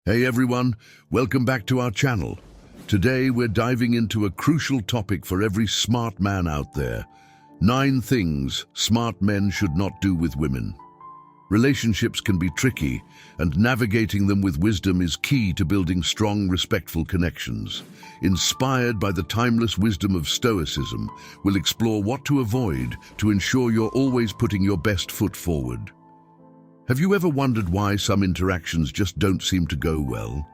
Hey everyone, welcome back to our channel. Today we're diving into a crucial topic for every smart man out there. 9 things smart men should not do with women. Relationships can be tricky, and navigating them with wisdom is key to building strong, respectful connections. Inspired by the timeless wisdom of Stoicism, we'll explore what to avoid to ensure you're always putting your best foot forward. Have you ever wondered why some interactions just don't seem to go well?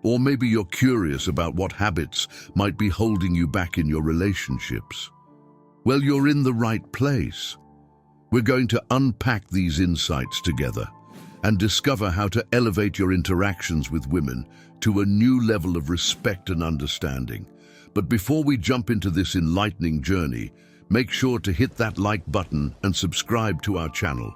Or maybe you're curious about what habits might be holding you back in your relationships. Well, you're in the right place. We're going to unpack these insights together and discover how to elevate your interactions with women to a new level of respect and understanding. But before we jump into this enlightening journey, make sure to hit that like button and subscribe to our channel.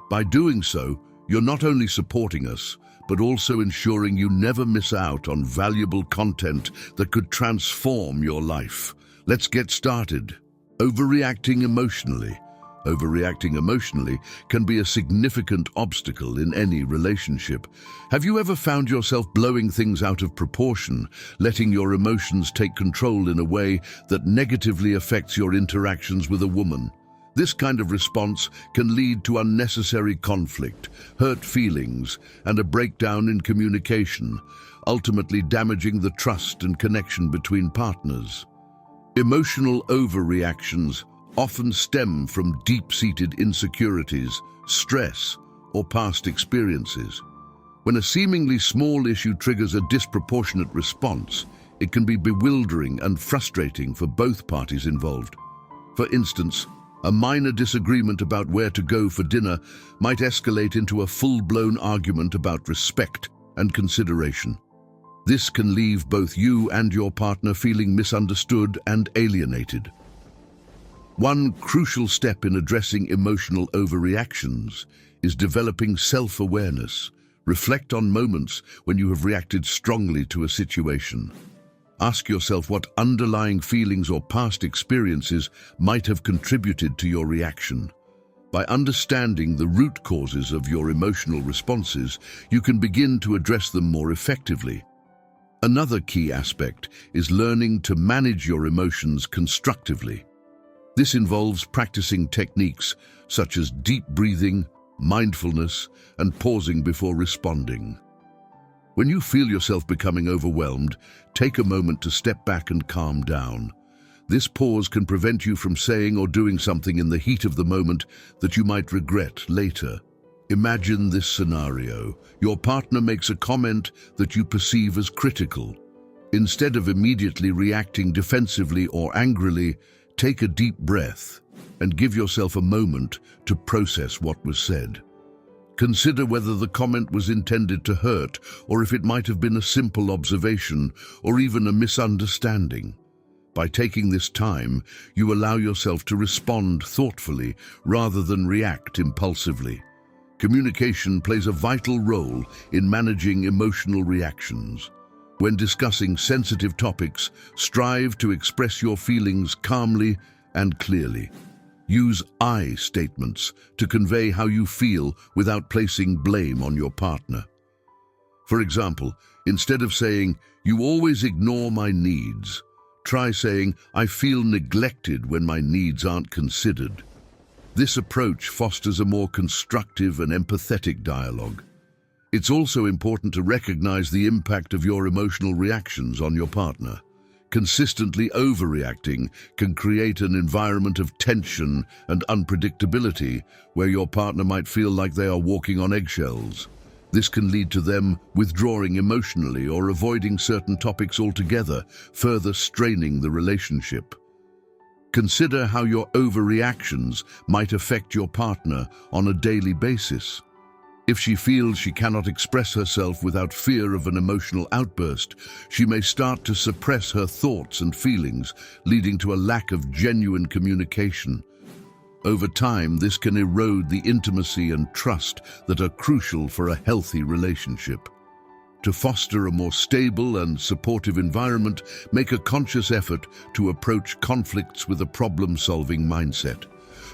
By doing so, you're not only supporting us, but also ensuring you never miss out on valuable content that could transform your life. Let's get started. Overreacting emotionally. Overreacting emotionally can be a significant obstacle in any relationship. Have you ever found yourself blowing things out of proportion, letting your emotions take control in a way that negatively affects your interactions with a woman? This kind of response can lead to unnecessary conflict, hurt feelings, and a breakdown in communication, ultimately damaging the trust and connection between partners. Emotional overreactions often stem from deep-seated insecurities, stress, or past experiences. When a seemingly small issue triggers a disproportionate response, it can be bewildering and frustrating for both parties involved. For instance, a minor disagreement about where to go for dinner might escalate into a full-blown argument about respect and consideration. This can leave both you and your partner feeling misunderstood and alienated. One crucial step in addressing emotional overreactions is developing self-awareness. Reflect on moments when you have reacted strongly to a situation. Ask yourself what underlying feelings or past experiences might have contributed to your reaction. By understanding the root causes of your emotional responses, you can begin to address them more effectively. Another key aspect is learning to manage your emotions constructively. This involves practicing techniques such as deep breathing, mindfulness, and pausing before responding. When you feel yourself becoming overwhelmed, take a moment to step back and calm down. This pause can prevent you from saying or doing something in the heat of the moment that you might regret later. Imagine this scenario. Your partner makes a comment that you perceive as critical. Instead of immediately reacting defensively or angrily, take a deep breath and give yourself a moment to process what was said. Consider whether the comment was intended to hurt, or if it might have been a simple observation, or even a misunderstanding. By taking this time, you allow yourself to respond thoughtfully rather than react impulsively. Communication plays a vital role in managing emotional reactions. When discussing sensitive topics, strive to express your feelings calmly and clearly. Use I statements to convey how you feel without placing blame on your partner. For example, instead of saying, "You always ignore my needs," try saying, "I feel neglected when my needs aren't considered." This approach fosters a more constructive and empathetic dialogue. It's also important to recognize the impact of your emotional reactions on your partner. Consistently overreacting can create an environment of tension and unpredictability where your partner might feel like they are walking on eggshells. This can lead to them withdrawing emotionally or avoiding certain topics altogether, further straining the relationship. Consider how your overreactions might affect your partner on a daily basis. If she feels she cannot express herself without fear of an emotional outburst, she may start to suppress her thoughts and feelings, leading to a lack of genuine communication. Over time, this can erode the intimacy and trust that are crucial for a healthy relationship. To foster a more stable and supportive environment, make a conscious effort to approach conflicts with a problem-solving mindset.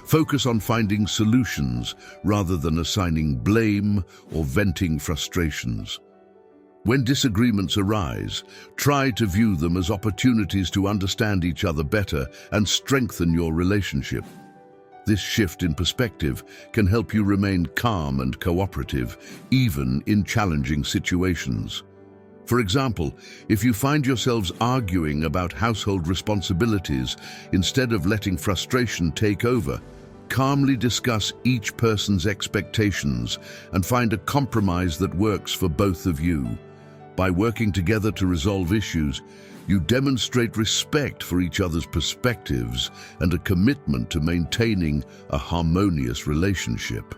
Focus on finding solutions rather than assigning blame or venting frustrations. When disagreements arise, try to view them as opportunities to understand each other better and strengthen your relationship. This shift in perspective can help you remain calm and cooperative, even in challenging situations. For example, if you find yourselves arguing about household responsibilities, instead of letting frustration take over, calmly discuss each person's expectations and find a compromise that works for both of you. By working together to resolve issues, you demonstrate respect for each other's perspectives and a commitment to maintaining a harmonious relationship.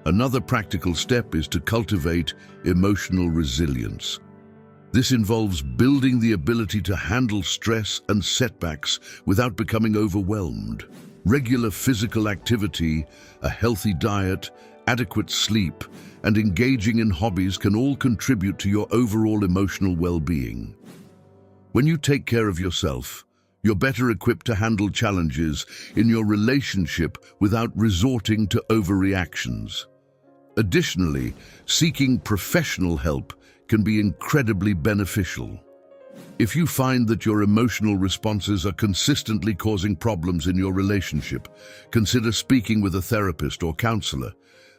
Another practical step is to cultivate emotional resilience. This involves building the ability to handle stress and setbacks without becoming overwhelmed. Regular physical activity, a healthy diet, adequate sleep, and engaging in hobbies can all contribute to your overall emotional well-being. When you take care of yourself, you're better equipped to handle challenges in your relationship without resorting to overreactions. Additionally, seeking professional help can be incredibly beneficial. If you find that your emotional responses are consistently causing problems in your relationship, consider speaking with a therapist or counselor.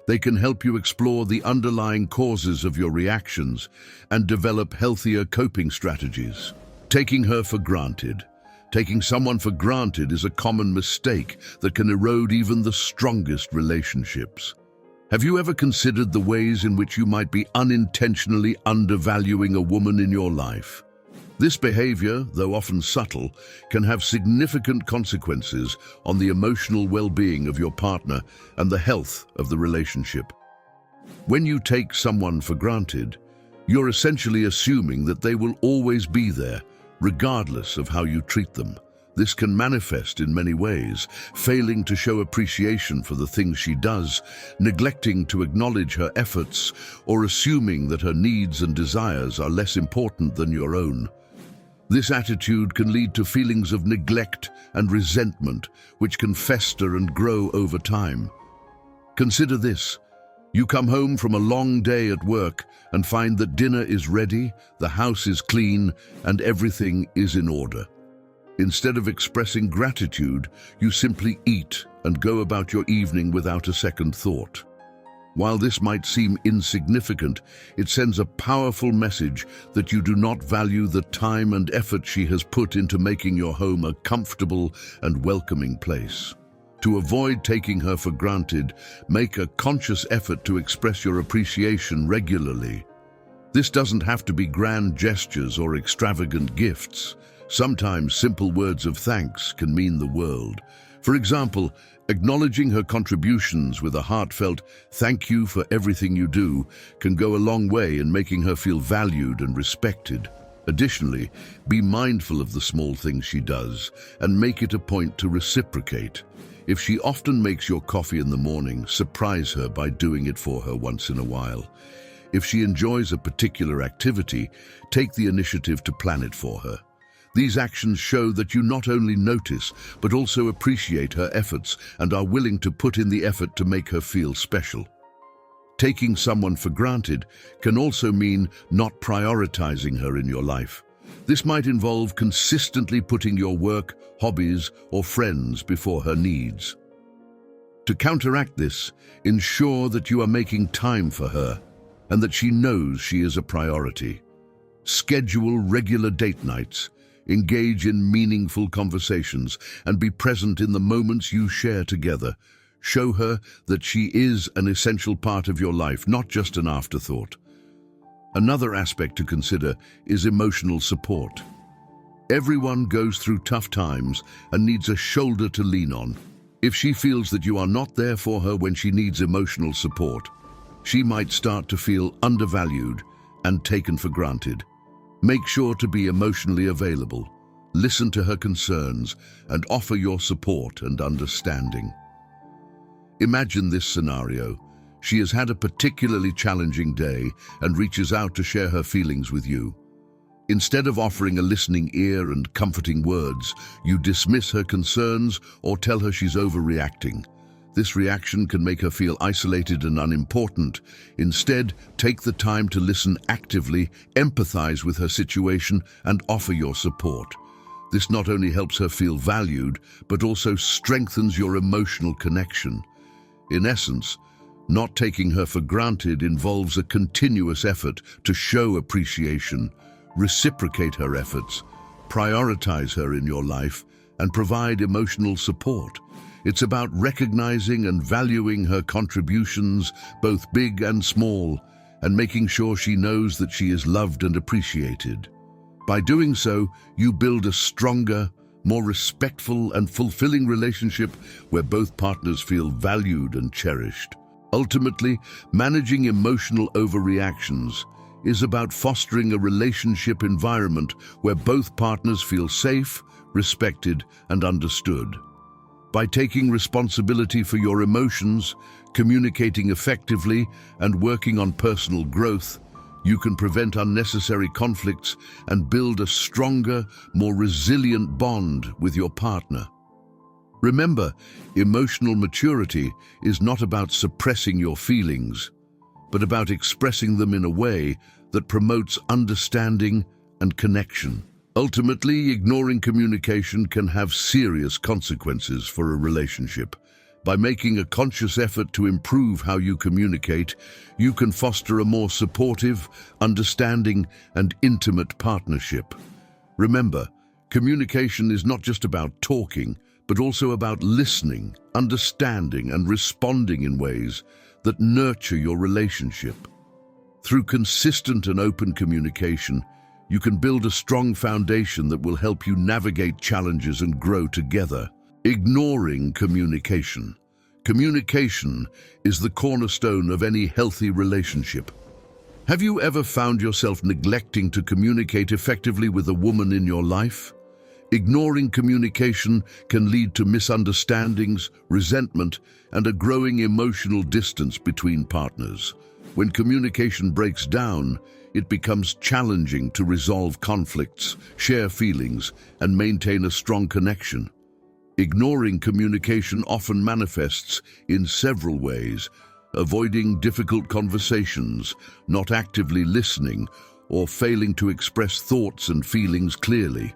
They can help you explore the underlying causes of your reactions and develop healthier coping strategies. Taking someone for granted is a common mistake that can erode even the strongest relationships. Have you ever considered the ways in which you might be unintentionally undervaluing a woman in your life? This behavior, though often subtle, can have significant consequences on the emotional well-being of your partner and the health of the relationship. When you take someone for granted, you're essentially assuming that they will always be there, regardless of how you treat them. This can manifest in many ways: failing to show appreciation for the things she does, neglecting to acknowledge her efforts, or assuming that her needs and desires are less important than your own. This attitude can lead to feelings of neglect and resentment, which can fester and grow over time. Consider this. You come home from a long day at work and find that dinner is ready, the house is clean, and everything is in order. Instead of expressing gratitude, you simply eat and go about your evening without a second thought. While this might seem insignificant, it sends a powerful message that you do not value the time and effort she has put into making your home a comfortable and welcoming place. To avoid taking her for granted, make a conscious effort to express your appreciation regularly. This doesn't have to be grand gestures or extravagant gifts. Sometimes simple words of thanks can mean the world. For example, acknowledging her contributions with a heartfelt "thank you for everything you do" can go a long way in making her feel valued and respected. Additionally, be mindful of the small things she does and make it a point to reciprocate. If she often makes your coffee in the morning, surprise her by doing it for her once in a while. If she enjoys a particular activity, take the initiative to plan it for her. These actions show that you not only notice, but also appreciate her efforts and are willing to put in the effort to make her feel special. Taking someone for granted can also mean not prioritizing her in your life. This might involve consistently putting your work, hobbies, or friends before her needs. To counteract this, ensure that you are making time for her and that she knows she is a priority. Schedule regular date nights, engage in meaningful conversations, and be present in the moments you share together. Show her that she is an essential part of your life, not just an afterthought. Another aspect to consider is emotional support. Everyone goes through tough times and needs a shoulder to lean on. If she feels that you are not there for her when she needs emotional support, she might start to feel undervalued and taken for granted. Make sure to be emotionally available, listen to her concerns, and offer your support and understanding. Imagine this scenario. She has had a particularly challenging day and reaches out to share her feelings with you. Instead of offering a listening ear and comforting words, you dismiss her concerns or tell her she's overreacting. This reaction can make her feel isolated and unimportant. Instead, take the time to listen actively, empathize with her situation, and offer your support. This not only helps her feel valued, but also strengthens your emotional connection. In essence, not taking her for granted involves a continuous effort to show appreciation, reciprocate her efforts, prioritize her in your life, and provide emotional support. It's about recognizing and valuing her contributions, both big and small, and making sure she knows that she is loved and appreciated. By doing so, you build a stronger, more respectful and fulfilling relationship where both partners feel valued and cherished. Ultimately, managing emotional overreactions is about fostering a relationship environment where both partners feel safe, respected, and understood. By taking responsibility for your emotions, communicating effectively, and working on personal growth, you can prevent unnecessary conflicts and build a stronger, more resilient bond with your partner. Remember, emotional maturity is not about suppressing your feelings, but about expressing them in a way that promotes understanding and connection. Ultimately, ignoring communication can have serious consequences for a relationship. By making a conscious effort to improve how you communicate, you can foster a more supportive, understanding, and intimate partnership. Remember, communication is not just about talking, but also about listening, understanding, and responding in ways that nurture your relationship. Through consistent and open communication, you can build a strong foundation that will help you navigate challenges and grow together. Ignoring communication. Communication is the cornerstone of any healthy relationship. Have you ever found yourself neglecting to communicate effectively with a woman in your life? Ignoring communication can lead to misunderstandings, resentment, and a growing emotional distance between partners. When communication breaks down, it becomes challenging to resolve conflicts, share feelings, and maintain a strong connection. Ignoring communication often manifests in several ways: avoiding difficult conversations, not actively listening, or failing to express thoughts and feelings clearly.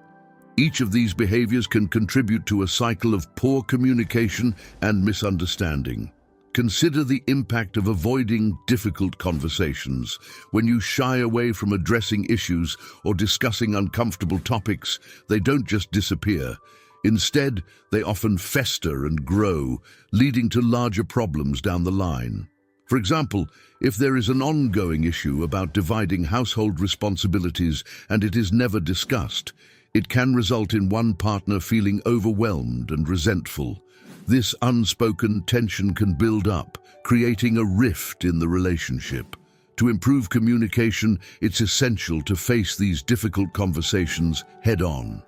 Each of these behaviors can contribute to a cycle of poor communication and misunderstanding. Consider the impact of avoiding difficult conversations. When you shy away from addressing issues or discussing uncomfortable topics, they don't just disappear. Instead, they often fester and grow, leading to larger problems down the line. For example, if there is an ongoing issue about dividing household responsibilities and it is never discussed, it can result in one partner feeling overwhelmed and resentful. This unspoken tension can build up, creating a rift in the relationship. To improve communication, it's essential to face these difficult conversations head-on.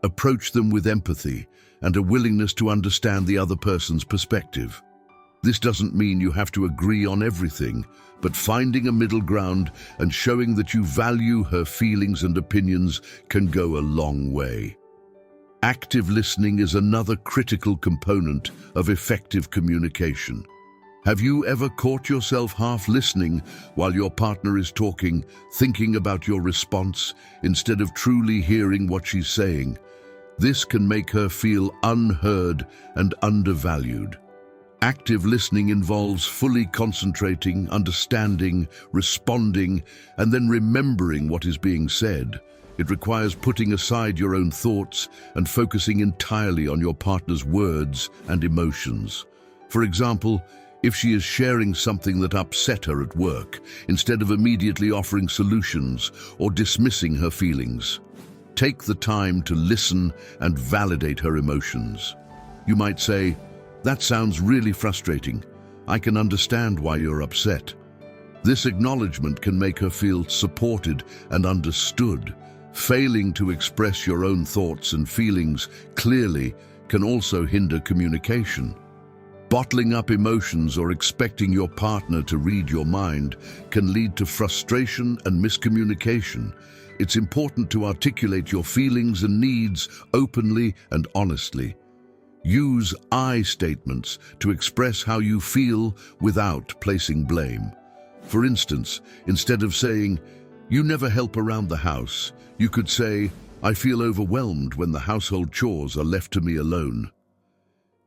Approach them with empathy and a willingness to understand the other person's perspective. This doesn't mean you have to agree on everything, but finding a middle ground and showing that you value her feelings and opinions can go a long way. Active listening is another critical component of effective communication. Have you ever caught yourself half listening while your partner is talking, thinking about your response, instead of truly hearing what she's saying? This can make her feel unheard and undervalued. Active listening involves fully concentrating, understanding, responding, and then remembering what is being said. It requires putting aside your own thoughts and focusing entirely on your partner's words and emotions. For example, if she is sharing something that upset her at work, instead of immediately offering solutions or dismissing her feelings, take the time to listen and validate her emotions. You might say, "That sounds really frustrating. I can understand why you're upset." This acknowledgement can make her feel supported and understood. Failing to express your own thoughts and feelings clearly can also hinder communication. Bottling up emotions or expecting your partner to read your mind can lead to frustration and miscommunication. It's important to articulate your feelings and needs openly and honestly. Use I statements to express how you feel without placing blame. For instance, instead of saying, "You never help around the house," you could say, "I feel overwhelmed when the household chores are left to me alone."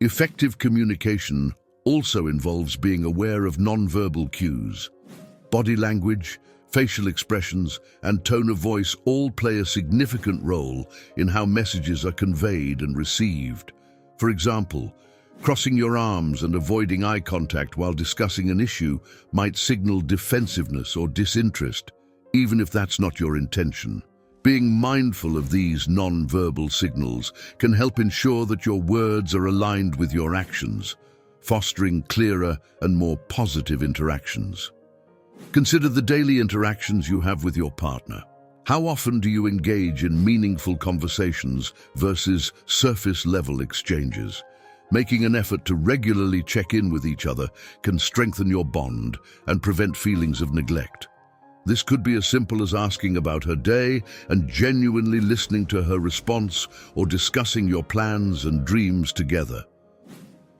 Effective communication also involves being aware of nonverbal cues. Body language, facial expressions, and tone of voice all play a significant role in how messages are conveyed and received. For example, crossing your arms and avoiding eye contact while discussing an issue might signal defensiveness or disinterest, even if that's not your intention. Being mindful of these non-verbal signals can help ensure that your words are aligned with your actions, fostering clearer and more positive interactions. Consider the daily interactions you have with your partner. How often do you engage in meaningful conversations versus surface-level exchanges? Making an effort to regularly check in with each other can strengthen your bond and prevent feelings of neglect. This could be as simple as asking about her day and genuinely listening to her response, or discussing your plans and dreams together.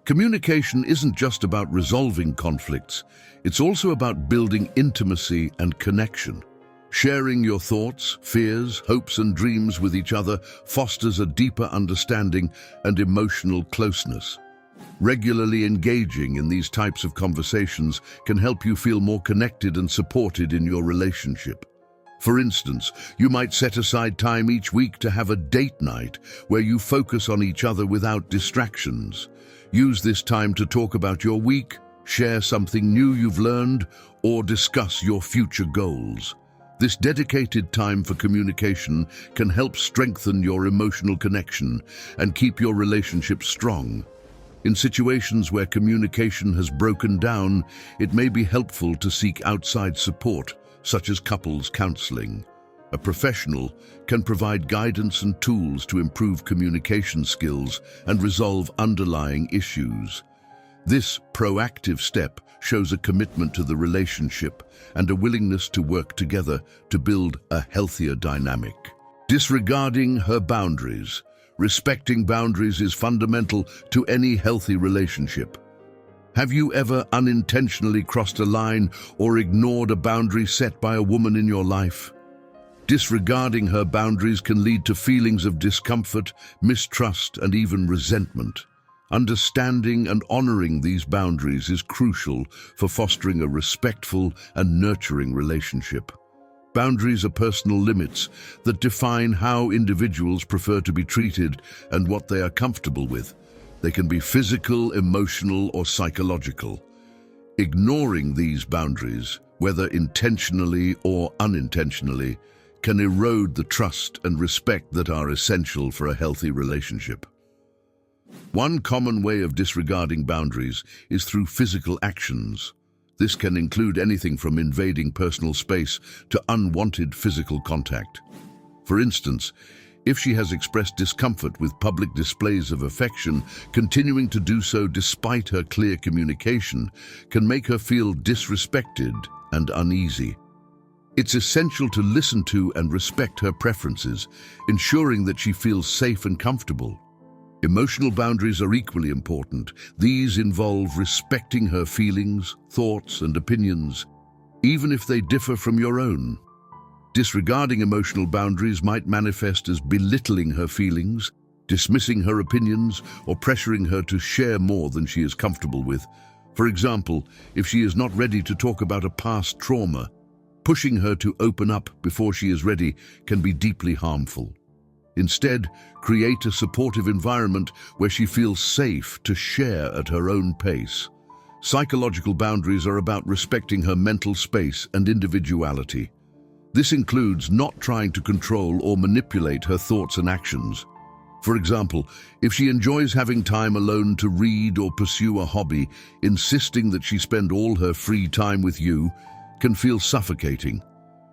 Communication isn't just about resolving conflicts, it's also about building intimacy and connection. Sharing your thoughts, fears, hopes, and dreams with each other fosters a deeper understanding and emotional closeness. Regularly engaging in these types of conversations can help you feel more connected and supported in your relationship. For instance, you might set aside time each week to have a date night where you focus on each other without distractions. Use this time to talk about your week, share something new you've learned, or discuss your future goals. This dedicated time for communication can help strengthen your emotional connection and keep your relationship strong. In situations where communication has broken down, it may be helpful to seek outside support, such as couples counseling. A professional can provide guidance and tools to improve communication skills and resolve underlying issues. This proactive step shows a commitment to the relationship and a willingness to work together to build a healthier dynamic. Disregarding her boundaries. Respecting boundaries is fundamental to any healthy relationship. Have you ever unintentionally crossed a line or ignored a boundary set by a woman in your life? Disregarding her boundaries can lead to feelings of discomfort, mistrust, and even resentment. Understanding and honoring these boundaries is crucial for fostering a respectful and nurturing relationship. Boundaries are personal limits that define how individuals prefer to be treated and what they are comfortable with. They can be physical, emotional, or psychological. Ignoring these boundaries, whether intentionally or unintentionally, can erode the trust and respect that are essential for a healthy relationship. One common way of disregarding boundaries is through physical actions. This can include anything from invading personal space to unwanted physical contact. For instance, if she has expressed discomfort with public displays of affection, continuing to do so despite her clear communication can make her feel disrespected and uneasy. It's essential to listen to and respect her preferences, ensuring that she feels safe and comfortable. Emotional boundaries are equally important. These involve respecting her feelings, thoughts, and opinions, even if they differ from your own. Disregarding emotional boundaries might manifest as belittling her feelings, dismissing her opinions, or pressuring her to share more than she is comfortable with. For example, if she is not ready to talk about a past trauma, pushing her to open up before she is ready can be deeply harmful. Instead, create a supportive environment where she feels safe to share at her own pace. Psychological boundaries are about respecting her mental space and individuality. This includes not trying to control or manipulate her thoughts and actions. For example, if she enjoys having time alone to read or pursue a hobby, insisting that she spend all her free time with you can feel suffocating.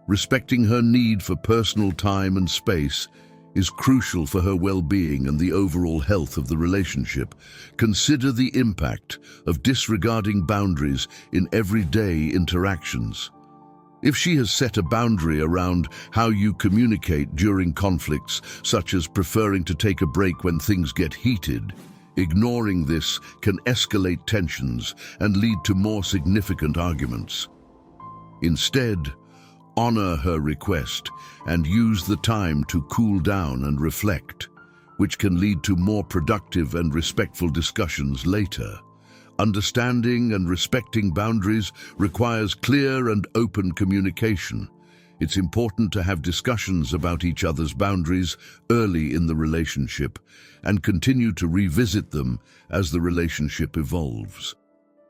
Respecting her need for personal time and space is crucial for her well-being and the overall health of the relationship. Consider the impact of disregarding boundaries in everyday interactions. If she has set a boundary around how you communicate during conflicts, such as preferring to take a break when things get heated, Ignoring this can escalate tensions and lead to more significant arguments. Instead, honor her request and use the time to cool down and reflect, which can lead to more productive and respectful discussions later. Understanding and respecting boundaries requires clear and open communication. It's important to have discussions about each other's boundaries early in the relationship and continue to revisit them as the relationship evolves.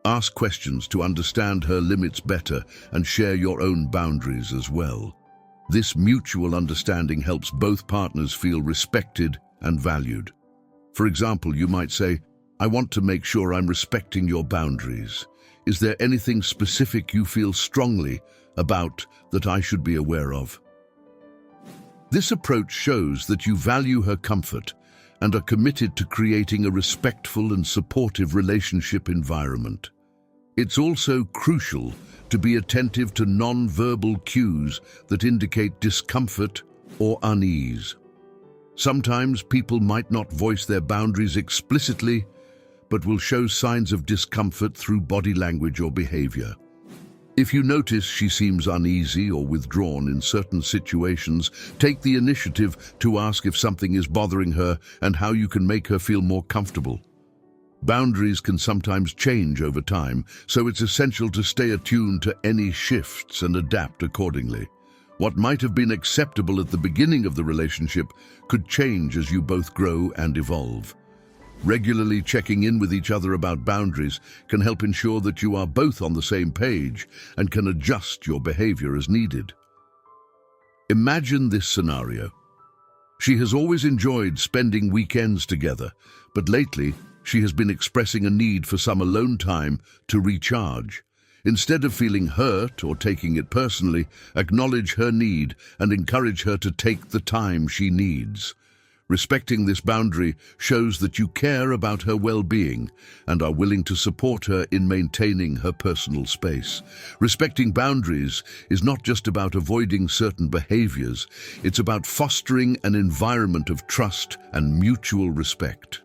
Ask questions to understand her limits better and share your own boundaries as well. This mutual understanding helps both partners feel respected and valued. For example, you might say, "I want to make sure I'm respecting your boundaries. Is there anything specific you feel strongly about that I should be aware of?" This approach shows that you value her comfort and are committed to creating a respectful and supportive relationship environment. It's also crucial to be attentive to non-verbal cues that indicate discomfort or unease. Sometimes people might not voice their boundaries explicitly, but will show signs of discomfort through body language or behavior. If you notice she seems uneasy or withdrawn in certain situations, take the initiative to ask if something is bothering her and how you can make her feel more comfortable. Boundaries can sometimes change over time, so it's essential to stay attuned to any shifts and adapt accordingly. What might have been acceptable at the beginning of the relationship could change as you both grow and evolve. Regularly checking in with each other about boundaries can help ensure that you are both on the same page and can adjust your behavior as needed. Imagine this scenario. She has always enjoyed spending weekends together, but lately she has been expressing a need for some alone time to recharge. Instead of feeling hurt or taking it personally, acknowledge her need and encourage her to take the time she needs. Respecting this boundary shows that you care about her well-being and are willing to support her in maintaining her personal space. Respecting boundaries is not just about avoiding certain behaviors, it's about fostering an environment of trust and mutual respect.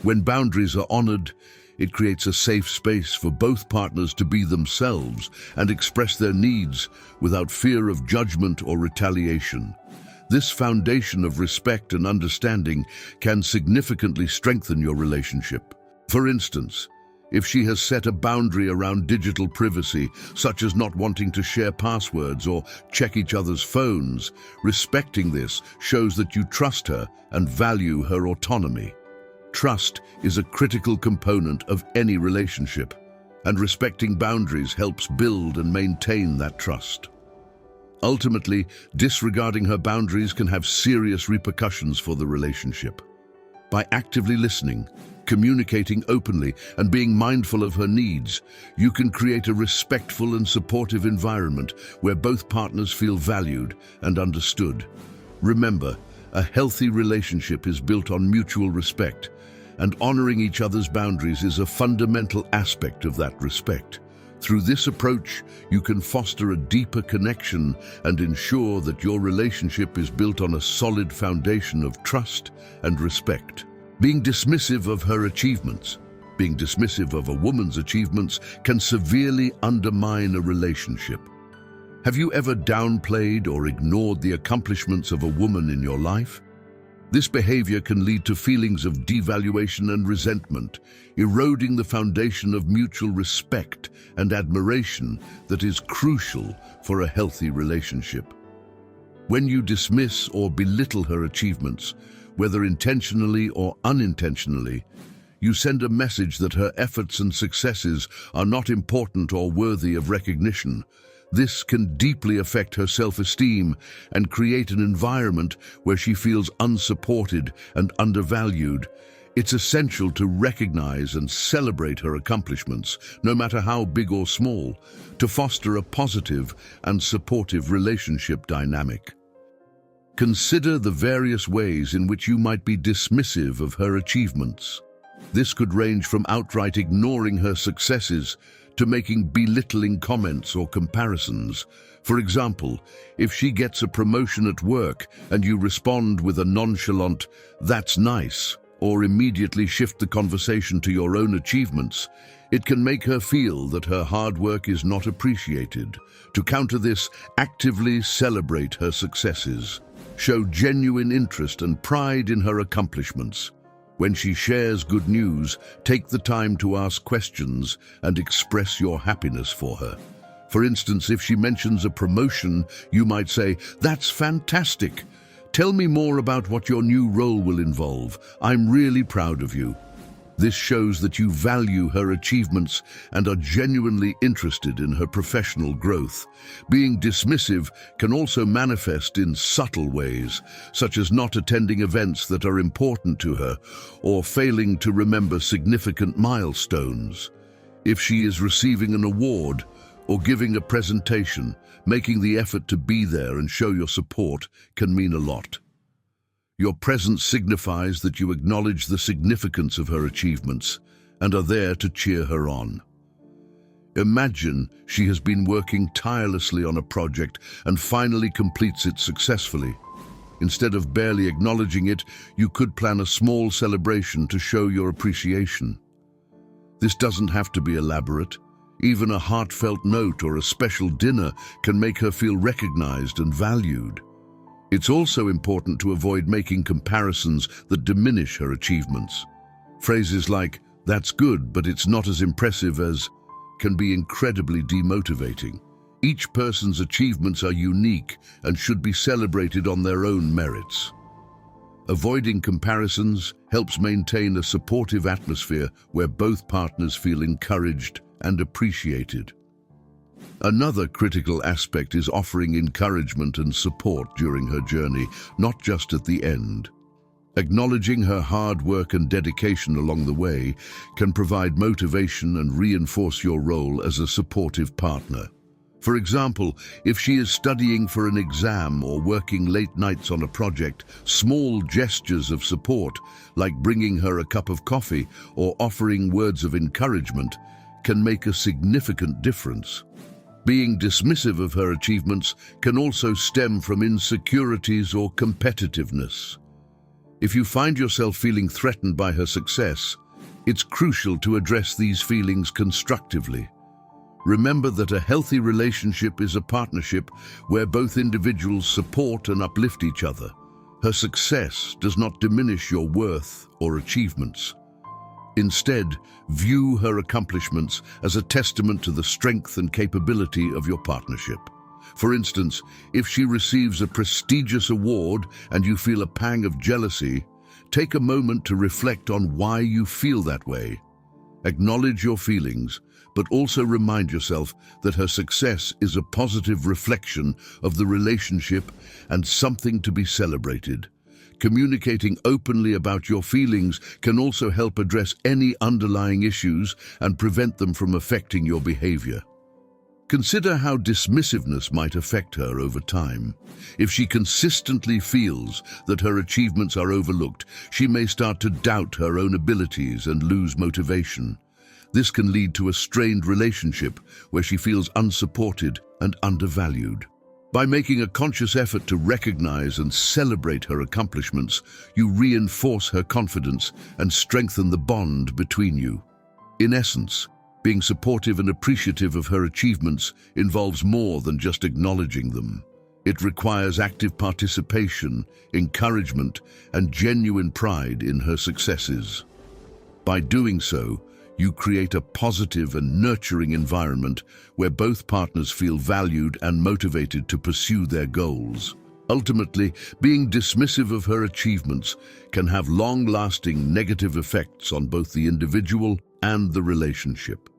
When boundaries are honored, it creates a safe space for both partners to be themselves and express their needs without fear of judgment or retaliation. This foundation of respect and understanding can significantly strengthen your relationship. For instance, if she has set a boundary around digital privacy, such as not wanting to share passwords or check each other's phones, respecting this shows that you trust her and value her autonomy. Trust is a critical component of any relationship, and respecting boundaries helps build and maintain that trust. Ultimately, disregarding her boundaries can have serious repercussions for the relationship. By actively listening, communicating openly, and being mindful of her needs, you can create a respectful and supportive environment where both partners feel valued and understood. Remember, a healthy relationship is built on mutual respect, and honoring each other's boundaries is a fundamental aspect of that respect. Through this approach, you can foster a deeper connection and ensure that your relationship is built on a solid foundation of trust and respect. Being dismissive of her achievements, being dismissive of a woman's achievements can severely undermine a relationship. Have you ever downplayed or ignored the accomplishments of a woman in your life? This behavior can lead to feelings of devaluation and resentment, eroding the foundation of mutual respect and admiration that is crucial for a healthy relationship. When you dismiss or belittle her achievements, whether intentionally or unintentionally, you send a message that her efforts and successes are not important or worthy of recognition. This can deeply affect her self-esteem and create an environment where she feels unsupported and undervalued. It's essential to recognize and celebrate her accomplishments, no matter how big or small, to foster a positive and supportive relationship dynamic. Consider the various ways in which you might be dismissive of her achievements. This could range from outright ignoring her successes to making belittling comments or comparisons. For example, if she gets a promotion at work and you respond with a nonchalant, "That's nice," or immediately shift the conversation to your own achievements, it can make her feel that her hard work is not appreciated. To counter this, actively celebrate her successes. Show genuine interest and pride in her accomplishments. When she shares good news, take the time to ask questions and express your happiness for her. For instance, if she mentions a promotion, you might say, "That's fantastic. Tell me more about what your new role will involve. I'm really proud of you." This shows that you value her achievements and are genuinely interested in her professional growth. Being dismissive can also manifest in subtle ways, such as not attending events that are important to her or failing to remember significant milestones. If she is receiving an award or giving a presentation, making the effort to be there and show your support can mean a lot. Your presence signifies that you acknowledge the significance of her achievements and are there to cheer her on. Imagine she has been working tirelessly on a project and finally completes it successfully. Instead of barely acknowledging it, you could plan a small celebration to show your appreciation. This doesn't have to be elaborate. Even a heartfelt note or a special dinner can make her feel recognized and valued. It's also important to avoid making comparisons that diminish her achievements. Phrases like, "That's good, but it's not as impressive as," can be incredibly demotivating. Each person's achievements are unique and should be celebrated on their own merits. Avoiding comparisons helps maintain a supportive atmosphere where both partners feel encouraged and appreciated. Another critical aspect is offering encouragement and support during her journey, not just at the end. Acknowledging her hard work and dedication along the way can provide motivation and reinforce your role as a supportive partner. For example, if she is studying for an exam or working late nights on a project, small gestures of support, like bringing her a cup of coffee or offering words of encouragement, can make a significant difference. Being dismissive of her achievements can also stem from insecurities or competitiveness. If you find yourself feeling threatened by her success, it's crucial to address these feelings constructively. Remember that a healthy relationship is a partnership where both individuals support and uplift each other. Her success does not diminish your worth or achievements. Instead, view her accomplishments as a testament to the strength and capability of your partnership. For instance, if she receives a prestigious award and you feel a pang of jealousy, take a moment to reflect on why you feel that way. Acknowledge your feelings, but also remind yourself that her success is a positive reflection of the relationship and something to be celebrated. Communicating openly about your feelings can also help address any underlying issues and prevent them from affecting your behavior. Consider how dismissiveness might affect her over time. If she consistently feels that her achievements are overlooked, she may start to doubt her own abilities and lose motivation. This can lead to a strained relationship where she feels unsupported and undervalued. By making a conscious effort to recognize and celebrate her accomplishments, you reinforce her confidence and strengthen the bond between you. In essence, being supportive and appreciative of her achievements involves more than just acknowledging them. It requires active participation, encouragement, and genuine pride in her successes. By doing so, you create a positive and nurturing environment where both partners feel valued and motivated to pursue their goals. Ultimately, being dismissive of her achievements can have long-lasting negative effects on both the individual and the relationship.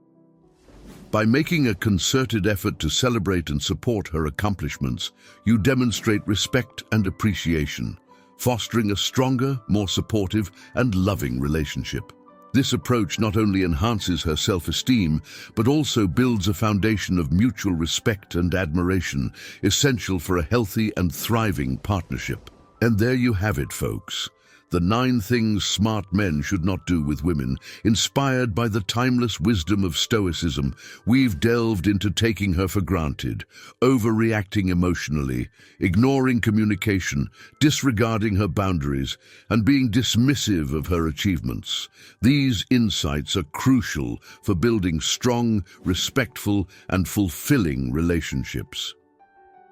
By making a concerted effort to celebrate and support her accomplishments, you demonstrate respect and appreciation, fostering a stronger, more supportive, and loving relationship. This approach not only enhances her self-esteem, but also builds a foundation of mutual respect and admiration, essential for a healthy and thriving partnership. And there you have it, folks. The 9 things smart men should not do with women. Inspired by the timeless wisdom of Stoicism, we've delved into taking her for granted, overreacting emotionally, ignoring communication, disregarding her boundaries, and being dismissive of her achievements. These insights are crucial for building strong, respectful, and fulfilling relationships.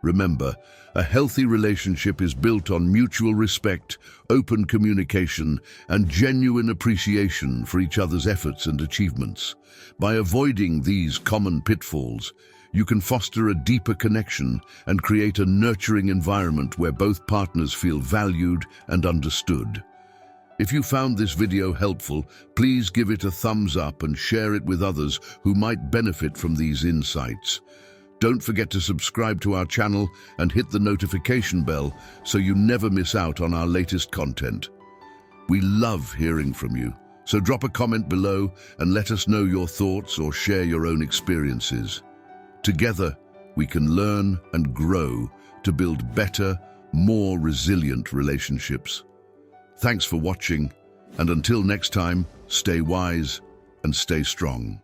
Remember, a healthy relationship is built on mutual respect, open communication, and genuine appreciation for each other's efforts and achievements. By avoiding these common pitfalls, you can foster a deeper connection and create a nurturing environment where both partners feel valued and understood. If you found this video helpful, please give it a thumbs up and share it with others who might benefit from these insights. Don't forget to subscribe to our channel and hit the notification bell so you never miss out on our latest content. We love hearing from you, so drop a comment below and let us know your thoughts or share your own experiences. Together, we can learn and grow to build better, more resilient relationships. Thanks for watching, and until next time, stay wise and stay strong.